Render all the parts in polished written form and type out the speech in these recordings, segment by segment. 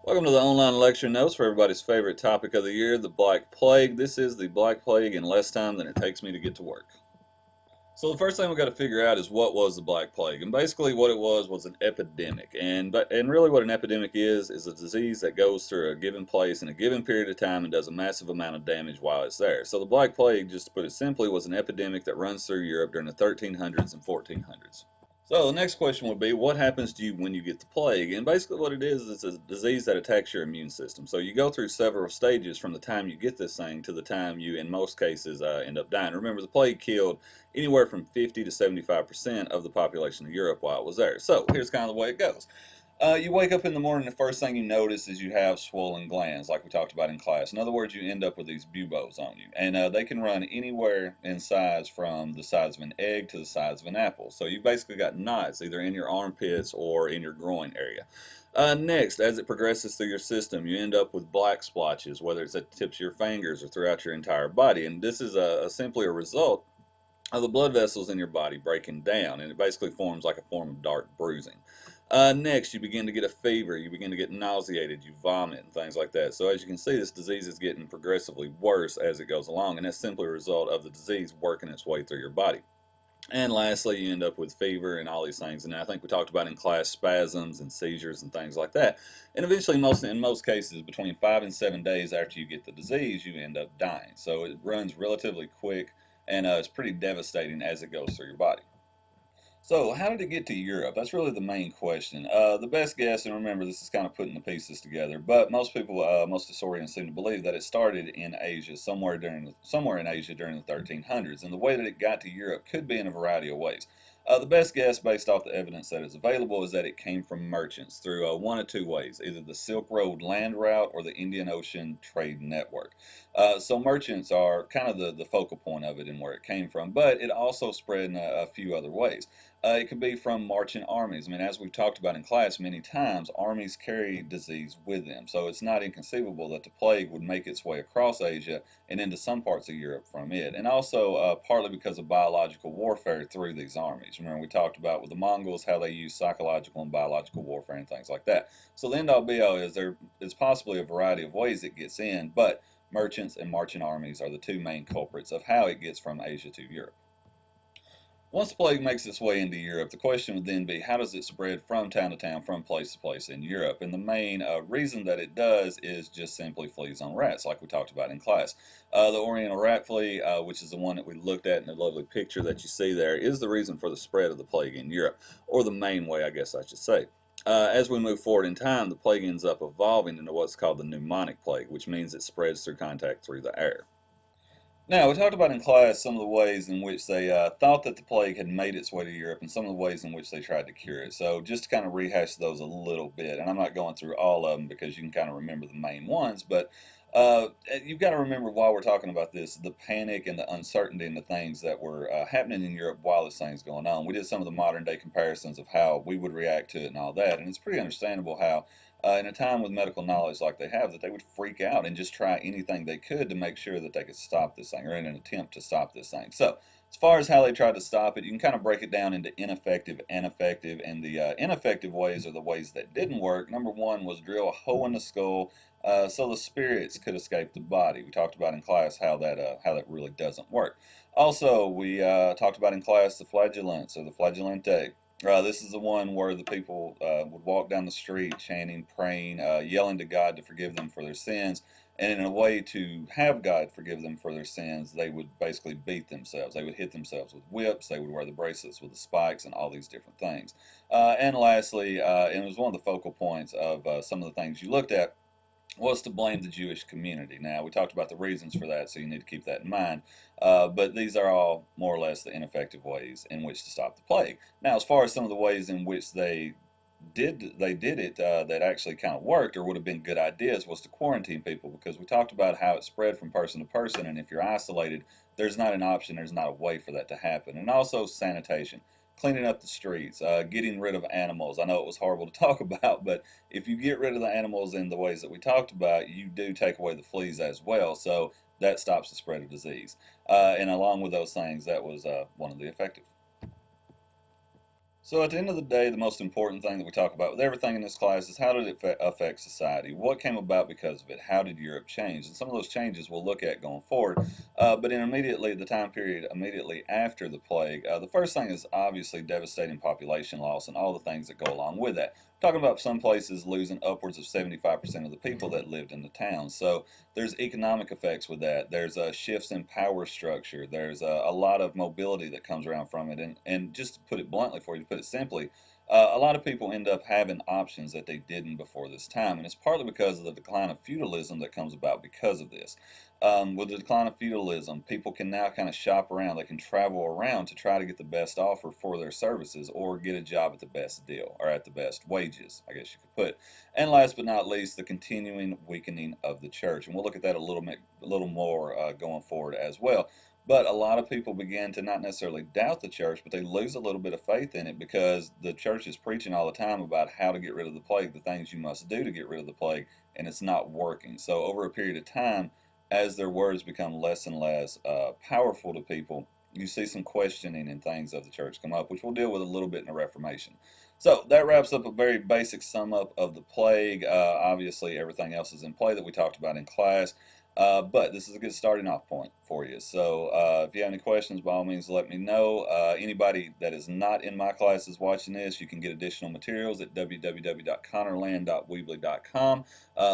Welcome to the online lecture notes for everybody's favorite topic of the year, the Black Plague. This is the Black Plague in less time than it takes me to get to work. So the first thing we've got to figure out is what was the Black Plague, and basically what it was an epidemic, and really what an epidemic is a disease that goes through a given place in a given period of time and does a massive amount of damage while it's there. So the Black Plague, just to put it simply, was an epidemic that runs through Europe during the 1300s and 1400s. So the next question would be, what happens to you when you get the plague? And basically what it is it's a disease that attacks your immune system. So you go through several stages from the time you get this thing to the time you, in most cases, end up dying. Remember, the plague killed anywhere from 50 to 75% of the population of Europe while it was there. So here's kind of the way it goes. You wake up in the morning, the first thing you notice is you have swollen glands, like we talked about in class. In other words, you end up with these buboes on you. And they can run anywhere in size from the size of an egg to the size of an apple. So you basically got knots either in your armpits or in your groin area. Next, as it progresses through your system, you end up with black splotches, whether it's at the tips of your fingers or throughout your entire body. And this is simply a result of the blood vessels in your body breaking down, and it basically forms like a form of dark bruising. Next, you begin to get a fever, you begin to get nauseated, you vomit, and things like that. So as you can see, this disease is getting progressively worse as it goes along, and that's simply a result of the disease working its way through your body. And lastly, you end up with fever and all these things. And I think we talked about in class spasms and seizures and things like that. And eventually, in most cases, between 5 and 7 days after you get the disease, you end up dying. So it runs relatively quick, and it's pretty devastating as it goes through your body. So, how did it get to Europe? That's really the main question. The best guess, and remember, this is kind of putting the pieces together, but most people, most historians seem to believe that it started in Asia, somewhere in Asia during the 1300s, and the way that it got to Europe could be in a variety of ways. The best guess, based off the evidence that is available, is that it came from merchants through one of two ways: either the Silk Road land route or the Indian Ocean trade network. So merchants are kind of the focal point of it and where it came from, but it also spread in a few other ways. It could be from marching armies. I mean, as we've talked about in class many times, armies carry disease with them. So it's not inconceivable that the plague would make its way across Asia and into some parts of Europe from it. And also partly because of biological warfare through these armies. Remember, we talked about with the Mongols how they use psychological and biological warfare and things like that. So the end all be all is there is possibly a variety of ways it gets in, but merchants and marching armies are the two main culprits of how it gets from Asia to Europe. Once the plague makes its way into Europe, the question would then be, how does it spread from town to town, from place to place in Europe? And the main reason that it does is just simply fleas on rats, like we talked about in class. The Oriental rat flea, which is the one that we looked at in the lovely picture that you see there, is the reason for the spread of the plague in Europe, or the main way, I guess I should say. As we move forward in time, the plague ends up evolving into what's called the pneumonic plague, which means it spreads through contact through the air. Now, we talked about in class some of the ways in which they thought that the plague had made its way to Europe and some of the ways in which they tried to cure it. So, just to kind of rehash those a little bit, and I'm not going through all of them because you can kind of remember the main ones, but you've got to remember while we're talking about this, the panic and the uncertainty and the things that were happening in Europe while this thing's going on. We did some of the modern day comparisons of how we would react to it and all that, and it's pretty understandable how in a time with medical knowledge like they have, that they would freak out and just try anything they could to make sure that they could stop this thing or in an attempt to stop this thing. So, as far as how they tried to stop it, you can kind of break it down into ineffective and effective. And the ineffective ways are the ways that didn't work. Number one was drill a hole in the skull so the spirits could escape the body. We talked about in class how that really doesn't work. Also, we talked about in class the flagellants or the flagellante. This is the one where the people would walk down the street chanting, praying, yelling to God to forgive them for their sins. And in a way to have God forgive them for their sins, they would basically beat themselves. They would hit themselves with whips. They would wear the bracelets with the spikes and all these different things. And lastly, and it was one of the focal points of some of the things you looked at, was to blame the Jewish community. Now, we talked about the reasons for that, so you need to keep that in mind. But these are all more or less the ineffective ways in which to stop the plague. Now, as far as some of the ways in which they did it that actually kind of worked or would have been good ideas was to quarantine people, because we talked about how it spread from person to person, and if you're isolated, there's not an option, there's not a way for that to happen. And also sanitation, cleaning up the streets, getting rid of animals. I know it was horrible to talk about, but if you get rid of the animals in the ways that we talked about, you do take away the fleas as well. So that stops the spread of disease. And along with those things, that was one of the effective. So at the end of the day, the most important thing that we talk about with everything in this class is how did it affect society? What came about because of it? How did Europe change? And some of those changes we'll look at going forward. But in immediately the time period immediately after the plague, the first thing is obviously devastating population loss and all the things that go along with that. Talking about some places losing upwards of 75% of the people that lived in the town. So there's economic effects with that. There's shifts in power structure. There's a lot of mobility that comes around from it. And just to put it bluntly for you, to put it simply, a lot of people end up having options that they didn't before this time. And it's partly because of the decline of feudalism that comes about because of this. With the decline of feudalism, people can now kind of shop around. They can travel around to try to get the best offer for their services or get a job at the best deal or at the best wages, I guess you could put. And last but not least, the continuing weakening of the church. And we'll look at that a little more going forward as well. But a lot of people begin to not necessarily doubt the church, but they lose a little bit of faith in it because the church is preaching all the time about how to get rid of the plague, the things you must do to get rid of the plague, and it's not working. So over a period of time, as their words become less and less powerful to people, you see some questioning and things of the church come up, which we'll deal with a little bit in the Reformation. So that wraps up a very basic sum up of the plague. Obviously, everything else is in play that we talked about in class. But this is a good starting off point for you. So if you have any questions, by all means, let me know. Anybody that is not in my classes watching this, you can get additional materials at www.connorland.weebly.com.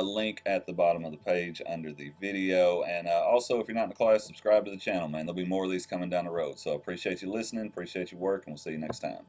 Link at the bottom of the page under the video. And also, if you're not in the class, subscribe to the channel, man. There'll be more of these coming down the road. So I appreciate you listening, appreciate your work, and we'll see you next time.